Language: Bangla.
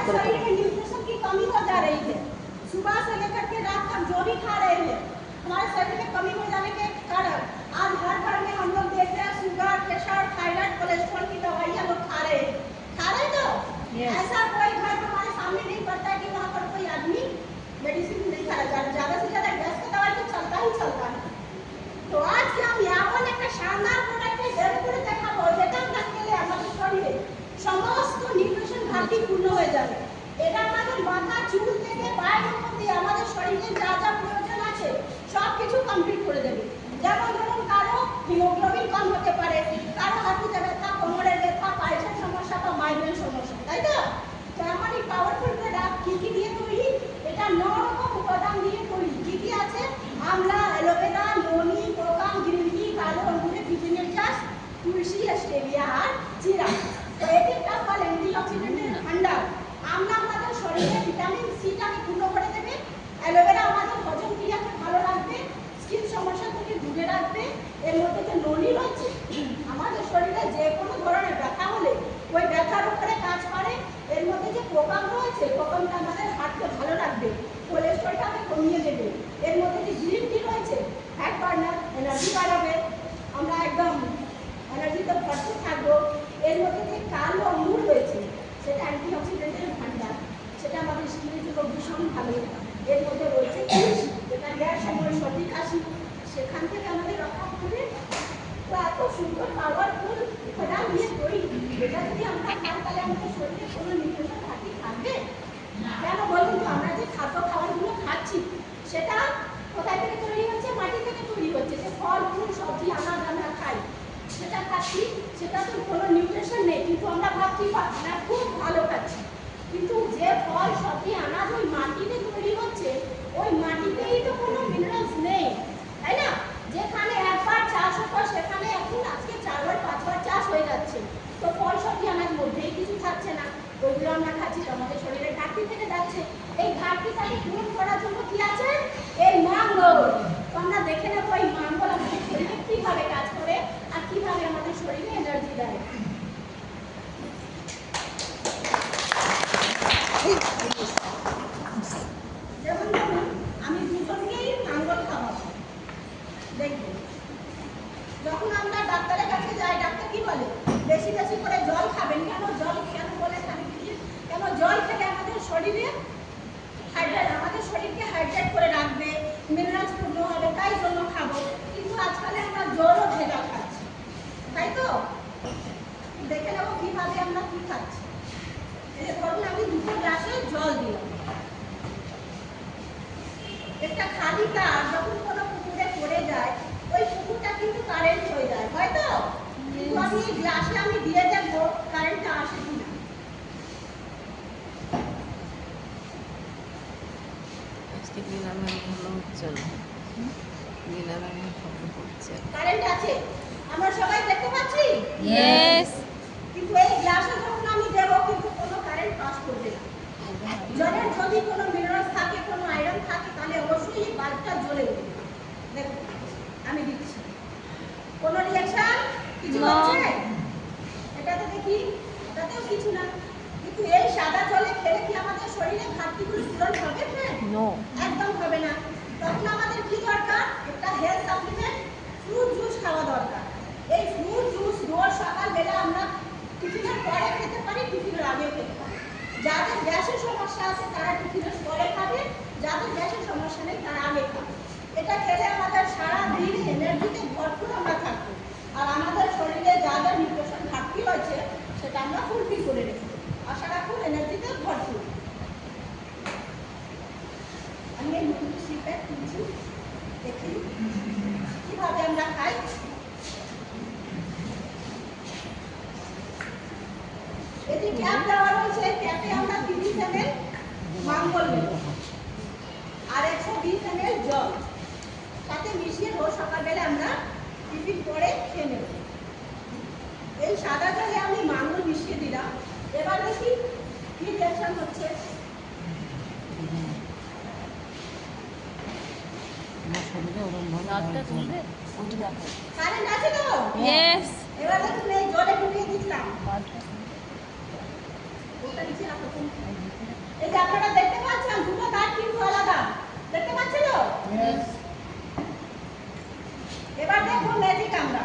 করে शरीर में न्यूट्रिशन की कमी हो जा रही है। सुबह से लेकर के रात तक जो भी खा रहे हैं हमारे शरीर में कमी हो जाने के कारण आज हर घर में हम लोग देख रहे हैं शुगर, प्रेशर, थायराइड, कोलेस्ट्रॉल की दवाइयाँ लोग खा रहे हैं तो ऐसा कोई घर हमारे सामने नहीं पड़ता है कि वहाँ पर कोई आदमी मेडिसिन नहीं खा रहा। ज़्यादा से ज़्यादा गैस का दवाई तो चलता ही चलता है। तो आज के हम यहाँ एक शानदार प्रोडक्ट বের করে দেখাবো যেটা আমরা খেলে আমাদের শরীরে সমস্ত নিউট্রিশন ঘাটতি পূর্ণ হয়ে যাবে। এটা আমাদের মাথা চুল থেকে পায়ের উপর দিয়ে আমাদের শরীরে যা যা প্রয়োজন আছে সব কিছু কমপ্লিট করে দেবে। যেমন ধরুন কারো হিমোগ্লোবিন কম হতে পারে, কারো হাঁটুতে ব্যথা, কোমরের ব্যথা, পায়ের সমস্যা বা মাইগ্রেন সমস্যা, তাই তো? তেমন এই পাওয়ারফুল প্রোডাক্ট কি দিয়ে তৈরি? এটা 9 রকম উপাদান দিয়ে তৈরি। কি আছে? আমলা, অ্যালোভেরা, ননি, কোকাম, গ্রিন টি, কালো আঙ্গুরের ভিটামিন চাষ, তুলসী, স্টেভিয়া আর জিরা। তো এটা ফল অ্যান্টিঅক্সিডেন্টের ভান্ডার। আমলা আমাদের শরীরে ভিটামিন সিটাকে পূর্ণ করে দেবে। অ্যালোভেরা আমাদের হজম ক্রিয়াকে ভালো রাখবে, স্কিন সমস্যা থেকে দূরে রাখবে। এর মধ্যে যে ননি রয়েছে আমাদের শরীরে যে কোনো ধরনের ব্যথা হলে ওই ব্যথার উপরে কাজ করে। এর মধ্যে যে কোকাম রয়েছে কোকামটা আমাদের হার্টকে ভালো রাখবে, কোলেস্ট্রলটাকে কমিয়ে দেবে। এর মধ্যে যে গ্রিন টি রয়েছে ফ্যাট বার্নার, এনার্জি বাড়াবে, আমরা একদম এনার্জিতে ভরপুর থাকবো। এর মধ্যে যে কালো আঙ্গুর রয়েছে সেটা অ্যান্টিঅক্সিডেন্টের ভান্ডার, সেটা আমাদের স্কিনের জন্য ভীষণ ভালো। এর মধ্যে রয়েছে তুলসী, যেটা গ্যাস, সময়, সর্দি, কাশি সেখান থেকে আমাদের রক্ষা করবে। তো এত সুন্দর পাওয়ারফুল প্রোডাক্ট নিয়ে তৈরি, এটা যদি আমরা খাই তাহলে আমাদের শরীরে কোনো নিউট্রিশন ঘাটতি থাকবে কেন বলুন তো? আমরা যে খাদ্য খাবারগুলো খাচ্ছি সেটা কোথায় থেকে তৈরি হচ্ছে? মাটি থেকে তৈরি হচ্ছে। যে ফল, ফুল, সবজি, আনাজ আমরা খাই সেটা খাচ্ছি, সেটা তো কোনো নিউট্রিশন নেই, কিন্তু আমরা ভাবছি আমরা খুব ভালো খাচ্ছি। কিন্তু যে ফল, সবজি, আনাজ ওই মাটিতে তৈরি হচ্ছে ওই মাটিতেই তো কোনো মিনারেলস নেই, তাই না? যেখানে একবার চাষ হতো সেখানে এখন আজকে 4বার 5বার চাষ হয়ে যাচ্ছে। তো ফল, সবজি, আনাজ মধ্যেই কিছু থাকছে না, ওইগুলো আমরা খাচ্ছি, তো আমাদের শরীরে ঘাটতি থেকে যাচ্ছে। এই ঘাটতিটাকে পূরণ করার জন্য কি আছে? এই মাঙ্গল। তো আমরা দেখে নেবো এই মাঙ্গল আমাদের শরীরে কিভাবে কাজ করে আর কিভাবে আমাদের শরীরে এনার্জি দেয়। যেমন ধরুন আমি দুজনকেই মাঙ্গল খাওয়াবো। দেখবেন যখন আমরা ডাক্তারের কাছে যাই, ডাক্তার কি বলে? বেশি বেশি করে জল খাবেন। কেন বলে খাবেন? কেন জল খেলে আমাদের শরীরে আমাদের শরীরকে হাইড্রেট করে রাখবে, মিনারেলস পূর্ণ হবে, তাই জন্য খাবো। কিন্তু আজকাল আমরা জলও ভেজা খাচ্ছি, তাই তো? দেখে নেবো কিভাবে আমরা কি খাচ্ছি। এই ধরুন আমি 2 গ্লাসে জল দিলাম। একটা খালি তার যখন কোনো পুকুরে পড়ে যায় ওই পুকুরটা কিন্তু কারেন্ট হয়ে যায়, হয়তো? কিন্তু আমি এই গ্লাসে আমি দিয়ে দেখবো কারেন্টটা আসে কিনা। কারেন্ট আছে, আমরা সবাই দেখতে পাচ্ছি। কিন্তু এই গ্লাসে যখন আমি দেবো কিন্তু কোনো কারেন্ট পাস করবে না। জলের যদি কোনো মিনারেলস থাকে, কোনো আয়রন থাকে তাহলে অবশ্যই এই বাল্বটা জ্বলে উঠবে। দেখুন আমি দিচ্ছি, কোনো রিঅ্যাকশন কিছু হচ্ছে? এটাতে দেখি, এটাতেও কিছু না। কিন্তু এই সাদা জলে খেলে কি আমাদের শরীরে ঘাটতিগুলো পূরণ হবে? একদম হবে না। তখন আমাদের কি দরকার? একটা হেলথ সাপ্লিমেন্ট, ফ্রুট জুস খাওয়া দরকার। এই ফ্রুট জুস রোজ সকালবেলা আমরা টিফিনের পরে খেতে পারি, টিফিনের আগেও খেতে পারি। যাদের গ্যাসের সমস্যা আছে তারা টিফিনের পরে খাবে, যাদের গ্যাসের সমস্যা নেই তারা আগে খাবে। এটা খেলে আমাদের সারা দিন এনার্জিতে ভরপুর আমরা থাকবো, আর আমাদের শরীরে যা যা নিউট্রিশন ঘাটতি হয়েছে সেটা আমরা ফুলফিল করে রেখে দেবো। আশা রাখুন এনার্জিতে ভরপুর। আমি এই শিপে তুলছি, দেখি কিভাবে আমরা খাই। এটি ক্যাপ দেওয়া রয়েছে, ক্যাপে আমরা 30 ml মাঙ্গল নেব আর 120 ml জল সাথে মিশিয়ে রোজ সকালবেলা আমরা টিফিন করে খেয়ে নেব। এই সাদা জলে আমি মাঙ্গল মিশিয়ে দিলাম। এবার দেখি কি রিঅ্যাকশন হচ্ছে। কারেন্ট আছে তো? এবার দেখুন এই জলে ডুবিয়ে দিচ্ছিলাম। ওটা নিচে এই যে আপনারা দেখতে পাচ্ছেন দুটো দাঁত কিন্তু আলাদা, দেখতে পাচ্ছেন তো? এবার দেখুন ম্যাজিক আমরা